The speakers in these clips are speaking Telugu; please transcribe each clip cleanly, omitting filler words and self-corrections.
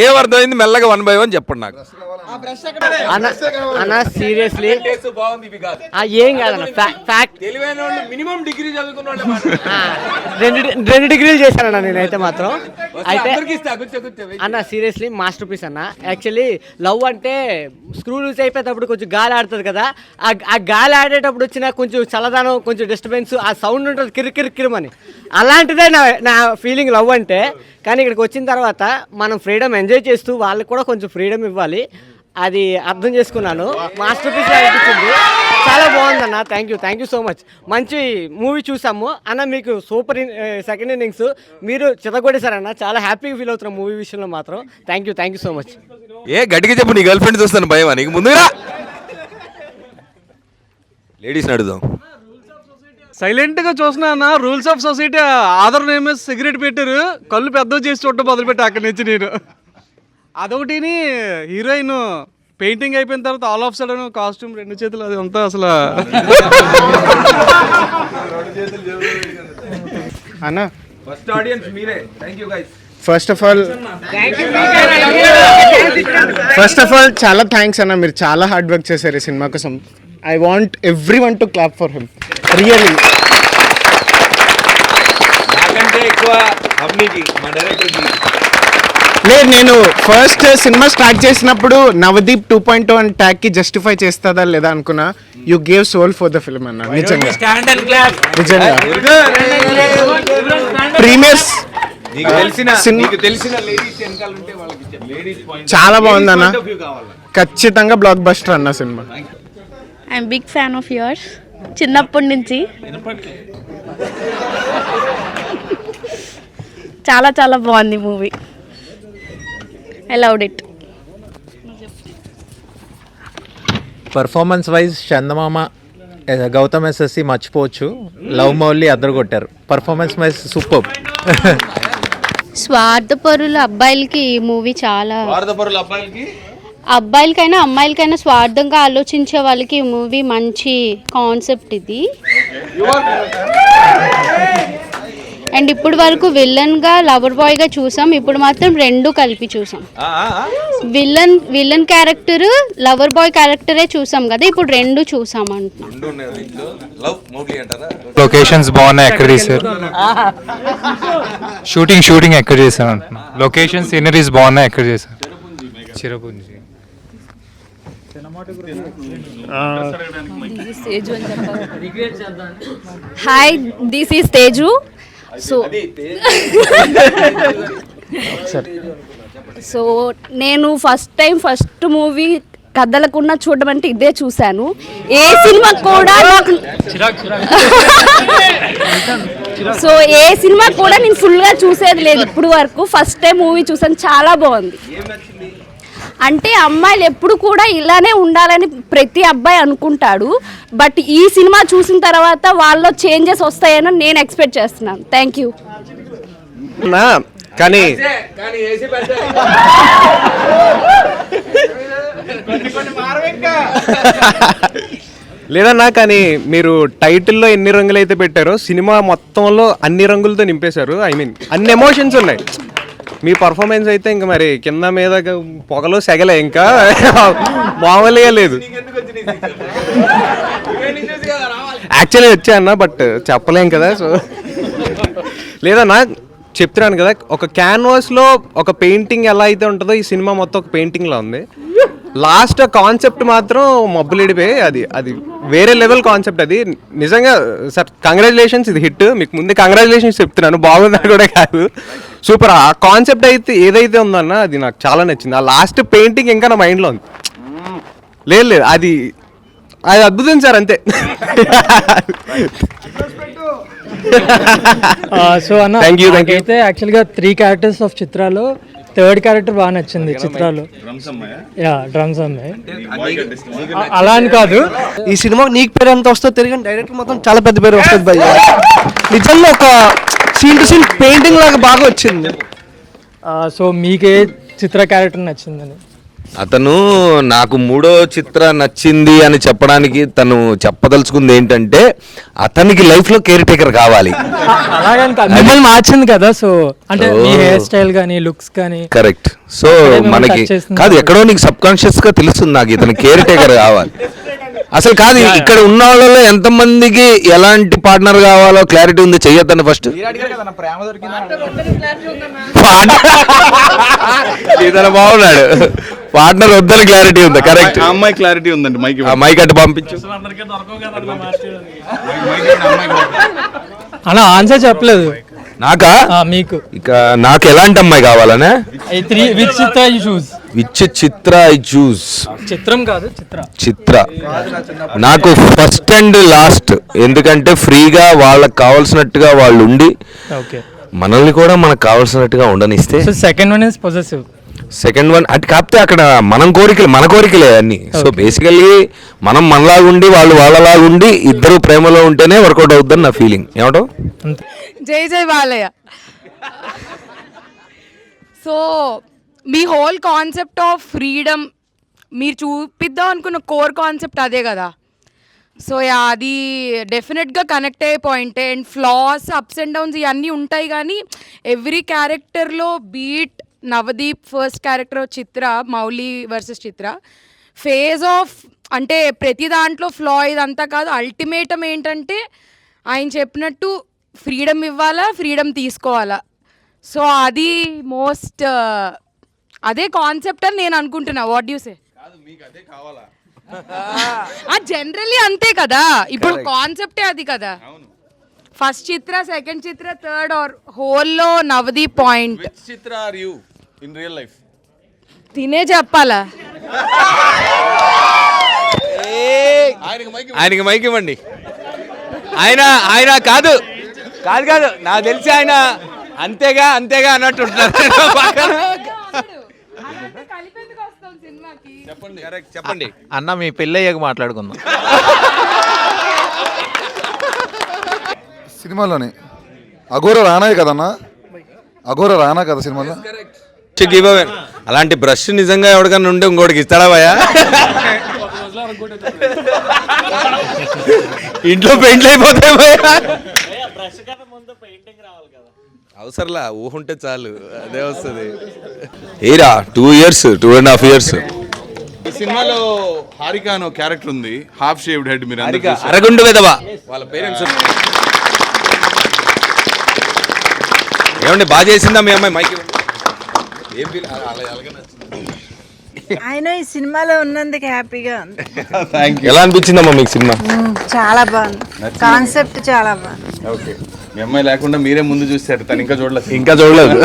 ఏమర్థమైంది మెల్లగా 1 by 1 చెప్పండి నాకు. అన్న సీరియస్లీ ఏం కాదన్న ఫ్యాక్ట్. రెండు డిగ్రీలు చేశానన్న నేనైతే మాత్రం. అయితే అన్న సీరియస్లీ మాస్టర్ పీస్ అన్న. యాక్చువల్లీ లవ్ అంటే స్క్రూ లూజ్ అయిపోయేటప్పుడు కొంచెం గాలి ఆడుతుంది కదా, ఆ గాలి ఆడేటప్పుడు వచ్చిన కొంచెం చల్లదనం, కొంచెం డిస్టర్బెన్స్, ఆ సౌండ్ ఉంటుంది కిరికిరికిరమని. అలాంటిదే నా ఫీలింగ్ లవ్ అంటే. కానీ ఇక్కడికి వచ్చిన తర్వాత మనం ఫ్రీడమ్ ఎంజాయ్ చేస్తూ వాళ్ళకి కూడా కొంచెం ఫ్రీడమ్ ఇవ్వాలి. అది అర్థం చేసుకున్నాను. మాస్టర్ పీస్ అనిపించింది. చాలా బాగుందన్న. Thank you so much. మంచి మూవీ చూసాము అన్న. మీకు సూపర్ సెకండ్ ఇన్నింగ్స్ మీరు చితగొట్టేశారన్న. చాలా హ్యాపీగా ఫీల్ అవుతున్నాం మూవీ విషయంలో మాత్రం. Thank you so much. గట్టిగా చెప్పు, నీ గర్ల్ ఫ్రెండ్ చూస్తాను భయమా నీకు? ముందుగా లేడీస్ అడుగుదాం. సైలెంట్గా చూసినా rules of society Aadhaar name cigarette పెట్టారు, కళ్ళు పెద్దవి చేసి చూడటం మొదలుపెట్టా అక్కడి నుంచి నేను. అదొకటిని హీరోయిన్ పెయింటింగ్ అయిపోయిన తర్వాత ఆల్ ఆఫ్ సడన్ కాస్ట్యూమ్ 2 చేతులు అది అంతా అసలు అన్న. ఫస్ట్ ఆడియన్స్ మీరే. Thank you guys. First of all చాలా థ్యాంక్స్ అన్న. మీరు చాలా హార్డ్ వర్క్ చేశారు ఈ సినిమా కోసం. I want everyone to clap for him. Really నాకంటే ఎక్కువ అమ్మికి మా డైరెక్టర్కి. లేదు, నేను ఫస్ట్ సినిమా స్టార్ట్ చేసినప్పుడు నవదీప్ 2.0 అని ట్యాగ్కి జస్టిఫై చేస్తుందా లేదా అనుకున్నా. You gave soul for the film అన్న. నిజంగా ప్రీమియర్స్ చాలా బాగుందన్న. ఖచ్చితంగా బ్లాక్ బస్టర్ అన్న సినిమా. I'm big fan of yours చిన్నప్పటి నుంచి. చాలా చాలా బాగుంది movie. I loved it. Performance wise Chandamama, Gautam SSC మర్చిపోవచ్చు. లవ్ మౌలి అద్దరు కొట్టారు. Performance wise super. స్వార్థపరుల అబ్బాయిలకి ఈ మూవీ చాలా, అబ్బాయిలకైనా అమ్మాయిలకైనా స్వార్థంగా ఆలోచించే వాళ్ళకి ఈ మూవీ మంచి కాన్సెప్ట్ ఇది. అండ్ ఇప్పుడు వరకు విలన్గా లవర్ బాయ్గా చూసాం, ఇప్పుడు మాత్రం రెండు కలిపి చూసాం. విలన్ క్యారెక్టర్ లవర్ బాయ్ క్యారెక్టరే చూసాం కదా, ఇప్పుడు రెండు చూసాం అంటున్నాం. లొకేషన్స్ బాగున్నాయి, ఎక్కడ తీసారు, షూటింగ్ ఎక్కడ చేశారు అంటున్నా. లొకేషన్ సీనరీస్ బాగున్నాయి, ఎక్కడ చేశారు? Cherrapunji. Hi, this is Teju. So నేను ఫస్ట్ మూవీ కథలకున్న చూడడం అంటే ఇదే చూశాను. ఏ సినిమా కూడా నాకు నేను ఫుల్గా చూసేది లేదు ఇప్పుడు వరకు. ఫస్ట్ టైం మూవీ చూసాను, చాలా బాగుంది. అంటే అమ్మాయిలు ఎప్పుడు కూడా ఇలానే ఉండాలని ప్రతి అబ్బాయి అనుకుంటాడు. బట్ ఈ సినిమా చూసిన తర్వాత వాళ్ళలో చేంజెస్ వస్తాయని నేను ఎక్స్పెక్ట్ చేస్తున్నాను. Thank you. కానీ లేదన్నా, కానీ మీరు టైటిల్లో ఎన్ని రంగులు అయితే పెట్టారో సినిమా మొత్తంలో అన్ని రంగులతో నింపేశారు. ఐ మీన్ అన్ని ఎమోషన్స్ ఉన్నాయి. మీ పర్ఫార్మెన్స్ అయితే ఇంకా మరి కింద మీద పొగలో సెగలే, ఇంకా మామూలుగా లేదు. యాక్చువల్లీ వచ్చా అన్న, బట్ చెప్పలేం కదా. సో లేదన్నా, చెప్తున్నాను కదా, ఒక క్యాన్వాస్లో ఒక పెయింటింగ్ ఎలా అయితే ఉంటుందో ఈ సినిమా మొత్తం ఒక పెయింటింగ్లా ఉంది. లాస్ట్ కాన్సెప్ట్ మాత్రం మబ్బులిడిపోయి అది వేరే లెవెల్ కాన్సెప్ట్. అది నిజంగా సార్ కంగ్రాచులేషన్స్, ఇది హిట్. మీకు ముందే కంగ్రాచులేషన్స్ చెప్తున్నాను, బాగుందని కూడా కాదు, సూపర్. ఆ కాన్సెప్ట్ అయితే ఏదైతే ఉందన్న అది నాకు చాలా నచ్చింది. ఆ లాస్ట్ పెయింటింగ్ ఇంకా నా మైండ్లో ఉంది. లేదు అది అద్భుతం సార్, అంతే. సో అన్న అయితే యాక్చువల్గా 3 క్యారెక్టర్స్ ఆఫ్ చిత్రాలో థర్డ్ క్యారెక్టర్ బాగా నచ్చింది చిత్రాలు. యా, డ్రమ్స్ అమ్మాయి అలా అని కాదు. ఈ సినిమా నీకు పేరు ఎంత వస్తుందో తెలియని డైరెక్టర్ మొత్తం చాలా పెద్ద పేరు వస్తుంది భయ్య. నిజంగా ఒక సీన్ టు సీన్ పెయింటింగ్ లాగా బాగా వచ్చింది. సో మీకే చిత్ర క్యారెక్టర్ నచ్చిందని? అతను నాకు 3వ చిత్ర నచ్చింది అని చెప్పడానికి తను చెప్పదలుచుకుంది ఏంటంటే అతనికి లైఫ్ లో కేర్ టేకర్ కావాలి. అలాగని కాదు, మిమ్మల్ని మార్చింది కదా. సో అంటే మీ హెయిర్ స్టైల్ కానీ లుక్స్ కానీ. కరెక్ట్. సో మనకి కాదు, ఎక్కడో నీకు సబ్ కాన్షియస్ గా తెలుస్తుంది నాకు ఇతను కేర్ టేకర్ కావాలి. అసలు కాదు, ఇక్కడ ఉన్న వాళ్ళలో ఎంతమందికి ఎలాంటి పార్ట్నర్ కావాలో క్లారిటీ ఉంది. చెయ్యొద్దని ఫస్ట్ బాగున్నాడు, పార్ట్నర్ వద్దని క్లారిటీ ఉంది. కరెక్ట్, అమ్మాయి క్లారిటీ ఉందండి. మైక్ అటు పంపించు. అలా ఆన్సర్ చెప్పలేదు నాకా? మీకు ఇక నాకు ఎలాంటి అమ్మాయి కావాలనే? Which Chitra you choose? Which Chitra I choose? చిత్రం కాదు, చిత్ర. నాకు ఫస్ట్ అండ్ లాస్ట్, ఎందుకంటే ఫ్రీగా వాళ్ళకి కావాల్సినట్టుగా వాళ్ళు ఉండి మనల్ని కూడా మనకు కావాల్సినట్టుగా ఉండనిస్తే. Second one is possessive. Second one అంటే కాకపోతే అక్కడ మన కోరికలే అన్ని. సో బేసికల్లీ మనం మనలాగుండి వాళ్ళు వాళ్ళలాగుండి ఇద్దరు ప్రేమలో ఉంటేనే వర్కౌట్ అవుతుందని నా ఫీలింగ్. ఏమంటావు? జై జై Balayya. So me whole concept of freedom మీరు చూపిద్దాం అనుకున్న కోర్ కాన్సెప్ట్ అదే కదా. సో అది డెఫినెట్గా కనెక్ట్ అయ్యే పాయింటే. And floss, ups and downs ఇవన్నీ ఉంటాయి, కానీ ఎవ్రీ క్యారెక్టర్లో beat Navdeep first character Chitra, Mouli versus Chitra, phase of అంటే ప్రతి దాంట్లో ఫ్లా ఇదంతా కాదు. అల్టిమేటం ఏంటంటే ఆయన చెప్పినట్టు ఫ్రీడమ్ ఇవ్వాలా, ఫ్రీడమ్ తీసుకోవాలా. సో అది మోస్ట్ అదే కాన్సెప్ట్ అని నేను అనుకుంటున్నా. What you say? జనరల్లీ అంతే కదా, ఇప్పుడు కాన్సెప్టే అది కదా. First Chitra, second Chitra, third or హోల్లో Navdeep point. Chitra are you in real life? తినే చెప్పాలా? ఆయనకి మైక్ ఇవ్వండి. ఆయన కాదు నాకు తెలిసి ఆయన అంతేగా అన్నట్టు చెప్పండి. అన్న మీ పెళ్ళయ్యాక మాట్లాడుకుందాం. సినిమాలోనే అఘోర రానాయి కదన్నా, అఘోర రానా కదా సినిమాలో. అలాంటి బ్రష్ నిజంగా ఎవరికన్నా ఉంటే ఇంకోటికి ఇస్తాడా భయ్యా? ఇంట్లో పెయింట్లు అయిపోతాయి భయ్యా. అవసరంలా, ఊహుంటే చాలు, అదే వస్తుంది. ఏరా 2 years 2.5 years. ఈ సినిమాలో హారిక అనే క్యారెక్టర్ ఉంది, హాఫ్ షేవ్డ్ హెడ్. మీరు అరగుండు విధవా, వాళ్ళ పేరెంట్స్. ఏమండి బాగా చేసిందా మీ అమ్మాయి? మైక్ ఆయన ఈ సినిమాలో ఉన్నందుకు హ్యాపీగా ఉంది. ఎలా అనిపించిందమ్మా మీకు సినిమా? చాలా బాగుంది, కాన్సెప్ట్ చాలా బాగుంది. ఓకే, మీ అమ్మాయి లేకుండా మీరే ముందు చూస్తారు, తను ఇంకా చూడలేదు.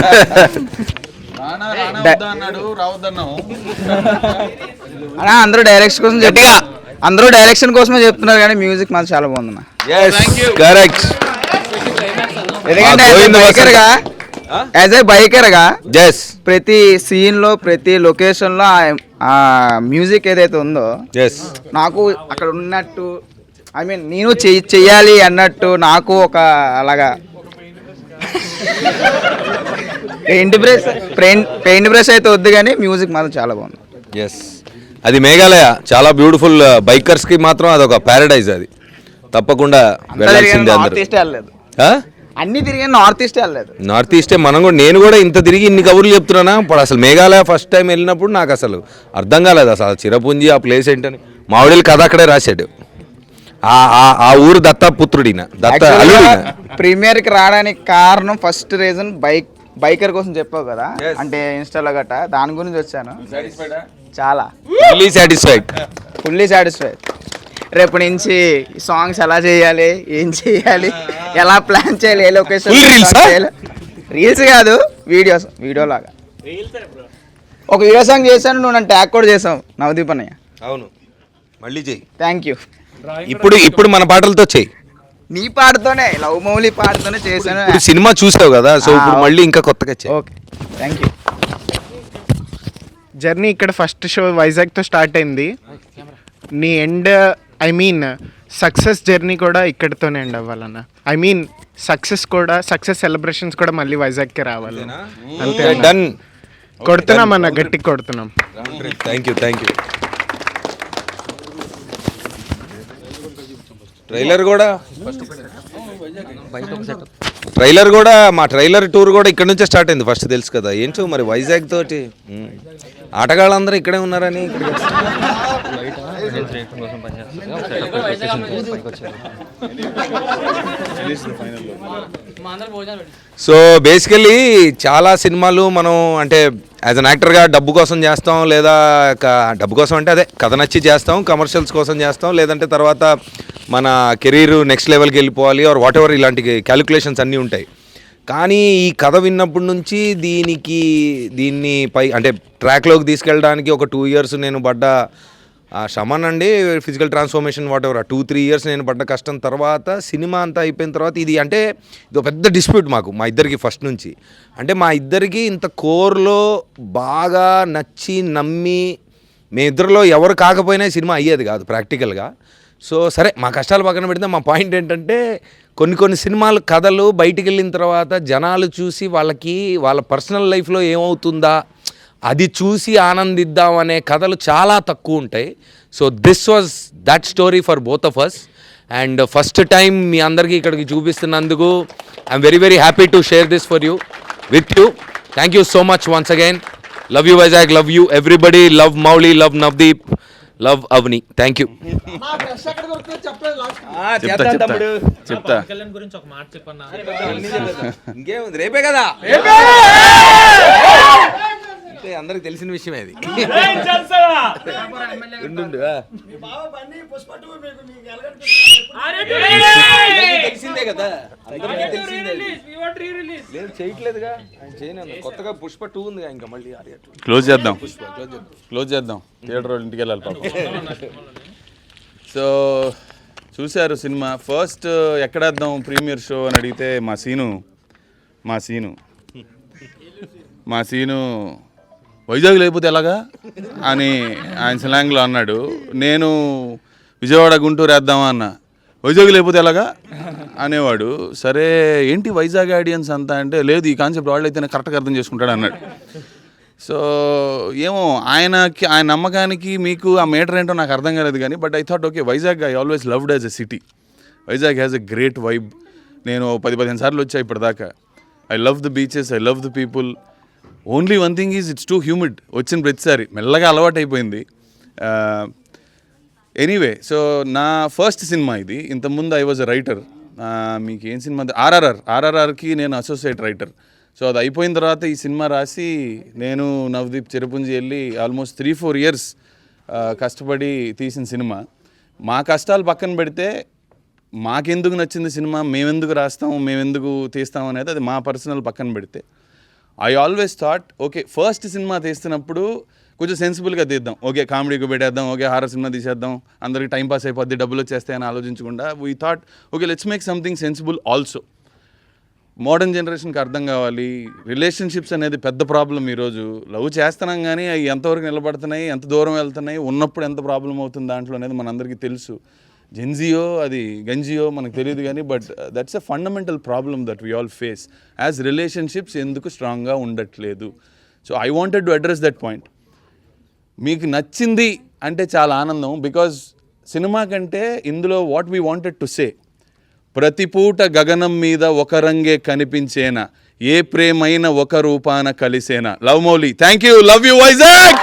అందరూ డైరెక్షన్ కోసం అందరూ డైరెక్షన్ కోసమే చెప్తున్నారు, కానీ మ్యూజిక్ మాత్రం చాలా బాగుంది. యాజ్ ఏ బైకర్ గా ప్రతి సీన్ లో, ప్రతి లొకేషన్ లో ఆ మ్యూజిక్ ఏదైతే ఉందో ఎస్ నాకు అక్కడ ఉన్నట్టు ఐ మీన్ నేను చెయ్యాలి అన్నట్టు నాకు ఒక అలాగా పెయింట్ బ్రష్ అయితే వద్దు కానీ మ్యూజిక్ మాత్రం చాలా బాగుంది. ఎస్ అది మేఘాలయ చాలా బ్యూటిఫుల్. బైకర్స్కి మాత్రం అదొక ప్యారడైజ్. అది తప్పకుండా వెళ్ళాల్సిందే అందరూ. నార్త్ ఈస్టే వెళ్ళలేదు, అన్ని తిరిగి నార్త్ ఈస్టే వెళ్ళలేదు. నార్త్ ఈస్టే మనం కూడా, నేను కూడా ఇంత తిరిగి ఇన్ని కబుర్లు చెప్తున్నానా. ఇప్పుడు అసలు మేఘాలయ ఫస్ట్ టైం వెళ్ళినప్పుడు నాకు అసలు అర్థం కాలేదు అసలు చిరపుంజి ఆ ప్లేస్ ఏంటని. మావిడిలు కథ అక్కడే రాశాడు. ఆ ఊరు దత్తపుత్రుడిన దత్త అల్లుడిన. ప్రీమియర్కి రావడానికి కారణం ఫస్ట్ రీజన్ బైకర్ కోసం చెప్పావు కదా, అంటే ఇన్స్టాలో గట్ట దాని గురించి వచ్చాను. చాలా ఫుల్లీ సాటిస్ఫైడ్. రేపు నుంచి సాంగ్స్ ఎలా చేయాలి, ఏం చేయాలి, ఎలా ప్లాన్ చేయాలి, ఏ లొకేషన్ చేయాలి. రీల్స్ కాదు, వీడియో లాగా. ఒక వీడియో సాంగ్ చేశాను, నువ్వు నన్ను ట్యాగ్ కూడా చేసావు నవదీప్ అన్నయ్య. అవును, మళ్ళీ చెయ్యి. Thank you. ఇప్పుడు మన పాటలతో చెయ్యి. నీ పాటతోనే, లవ్ మౌలి పాటతోనే చేశాను. ఇప్పుడు సినిమా చూసావు కదా, సో ఇప్పుడు మళ్ళీ ఇంకా కొత్తగా చెయ్యి. Okay, thank you. జర్నీ ఇక్కడ ఫస్ట్ షో వైజాగ్తో స్టార్ట్ అయింది. నీ end I mean success journey కూడా ఇక్కడితోనే ఎండ్ అవ్వాలన్న. ఐ మీన్ సక్సెస్ సెలబ్రేషన్స్ కూడా మళ్ళీ వైజాగ్కి రావాలి. అంతే, డన్. కొడుతున్నాం అన్న, గట్టికి కొడుతున్నాం. Thank you. ట్రైలర్ కూడా మా ట్రైలర్ టూర్ కూడా ఇక్కడ నుంచే స్టార్ట్ అయింది ఫస్ట్, తెలుసు కదా. ఏంటో మరి వైజాగ్ తోటి ఆటగాళ్ళందరూ ఇక్కడే ఉన్నారని సో బేసికలీ చాలా సినిమాలు మనం అంటే యాజ్ అన్ యాక్టర్గా డబ్బు కోసం చేస్తాం, లేదా డబ్బు కోసం అంటే అదే కథ నచ్చి చేస్తాం, కమర్షియల్స్ కోసం చేస్తాం, లేదంటే తర్వాత మన కెరీర్ నెక్స్ట్ లెవెల్కి వెళ్ళిపోవాలి ఆర్ వాట్ ఎవర్, ఇలాంటి క్యాలిక్యులేషన్స్ అన్నీ ఉంటాయి. కానీ ఈ కథ విన్నప్పటి నుంచి దీన్ని అంటే ట్రాక్లోకి తీసుకెళ్ళడానికి ఒక 2 years నేను పడ్డ శ్రమనండి, physical transformation whatever, 2-3 years నేను పడ్డ కష్టం తర్వాత సినిమా అంతా అయిపోయిన తర్వాత ఇది ఒక పెద్ద డిస్ప్యూట్ మా ఇద్దరికి ఫస్ట్ నుంచి. అంటే మా ఇద్దరికి ఇంత కోర్లో బాగా నచ్చి నమ్మి మేమిద్దరిలో ఎవరు కాకపోయినా సినిమా అయ్యేది కాదు ప్రాక్టికల్గా. సో సరే, మా కష్టాలు పక్కన పెడితే మా పాయింట్ ఏంటంటే కొన్ని సినిమాలు కథలు బయటికి వెళ్ళిన తర్వాత జనాలు చూసి వాళ్ళ పర్సనల్ లైఫ్లో ఏమవుతుందా అది చూసి ఆనందిద్దాం అనే కథలు చాలా తక్కువ ఉంటాయి. So this was that story for both of us. And first time మీ అందరికీ ఇక్కడికి చూపిస్తున్నందుకు I'm very very happy to share this for you with you. Thank you so much once again. Love you Vizag, love you everybody, love Mouli, love Navdeep, love Avani. Thank you. చెప్తా ఇంకేముంది, రేపే కదా, అందరికి తెలిసిన విషయమే అది. తెలిసిందే కదా, లేదు చేయట్లేదుగా, కొత్తగా పుష్ప 2 ఉందిగా, ఇంకా మళ్ళీ క్లోజ్ చేద్దాం థియేటర్ వాళ్ళు ఇంటికి వెళ్ళాలి పాపం. సో చూశారు సినిమా. ఫస్ట్ ఎక్కడేద్దాం ప్రీమియర్ షో అని అడిగితే మా సీను వైజాగ్ లేకపోతే ఎలాగా అని ఆయన స్లాంగ్లో అన్నాడు. నేను విజయవాడ గుంటూరు వేద్దామా అన్న, వైజాగ్ లేకపోతే ఎలాగా అనేవాడు. సరే ఏంటి వైజాగ్ ఆడియన్స్ అంతా అంటే, లేదు ఈ కాన్సెప్ట్ వాళ్ళు అయితేనే కరెక్ట్గా అర్థం చేసుకుంటాడు అన్నాడు. సో ఏమో ఆయన నమ్మకానికి మీకు ఆ మీటర్ ఏంటో నాకు అర్థం కాలేదు కానీ, but I thought okay, Vizag I always loved as a city. Vizag has a great vibe. నేను 10-15 సార్లు వచ్చా ఇప్పటిదాకా. I love the beaches, I love the people. Only one thing is it's two humid. వచ్చిన ప్రతిసారి మెల్లగా అలవాటు అయిపోయింది. ఎనీవే, సో నా ఫస్ట్ సినిమా ఇది. ఇంతకుముందు ఐ వాజ్ అ రైటర్. మీకు ఏం సినిమా, ఆర్ఆర్ఆర్కి నేను అసోసియేట్ రైటర్. సో అది అయిపోయిన తర్వాత ఈ సినిమా రాసి నేను నవదీప్ చిరపుంజి వెళ్ళి ఆల్మోస్ట్ 3-4 years కష్టపడి తీసిన సినిమా. మా కష్టాలు పక్కన పెడితే మాకెందుకు నచ్చింది సినిమా, మేమెందుకు రాస్తాం, మేమెందుకు తీస్తాం అనేది అది మా పర్సనల్ పక్కన పెడితే, I always thought okay first cinema తీస్తున్నప్పుడు కొంచెం సెన్సిబుల్గా తీద్దాం. ఓకే కామెడీకి పెట్టేద్దాం, ఓకే హారర్ సినిమా తీసేద్దాం, అందరికి టైంపాస్ అయిపోద్ది, డబ్బులు వచ్చేస్తాయని ఆలోచించకుండా we thought okay let's make something sensible also. Modern జనరేషన్కి అర్థం కావాలి. రిలేషన్షిప్స్ అనేది పెద్ద ప్రాబ్లం ఈరోజు. లవ్ చేస్తున్నాం కానీ అవి ఎంతవరకు నిలబడుతున్నాయి, ఎంత దూరం వెళ్తున్నాయి, ఉన్నప్పుడు ఎంత ప్రాబ్లం అవుతుంది దాంట్లో అనేది మనందరికీ తెలుసు. జెన్జియో అది గంజియో మనకు తెలియదు కానీ but that's a fundamental problem that we all face as relationships ఎందుకు స్ట్రాంగ్గా ఉండట్లేదు. So I wanted to address that point. మీకు నచ్చింది అంటే చాలా ఆనందం, బికాజ్ సినిమా కంటే ఇందులో what we wanted to say, ప్రతి పూట గగనం మీద ఒక రంగే కనిపించేనా, ఏ ప్రేమైన ఒక రూపాన కలిసేనా. Love Mouli, thank you, love you Vizag.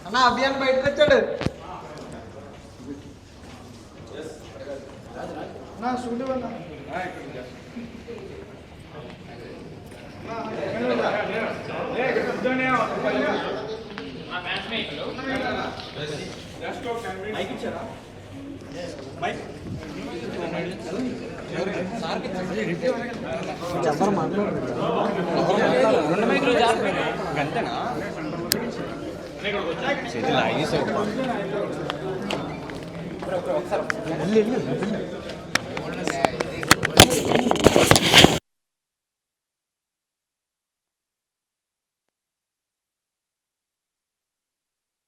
అన్న అభియాన్ బయటకు వచ్చాడు. నా స్టూడియో అన్న అంతేనా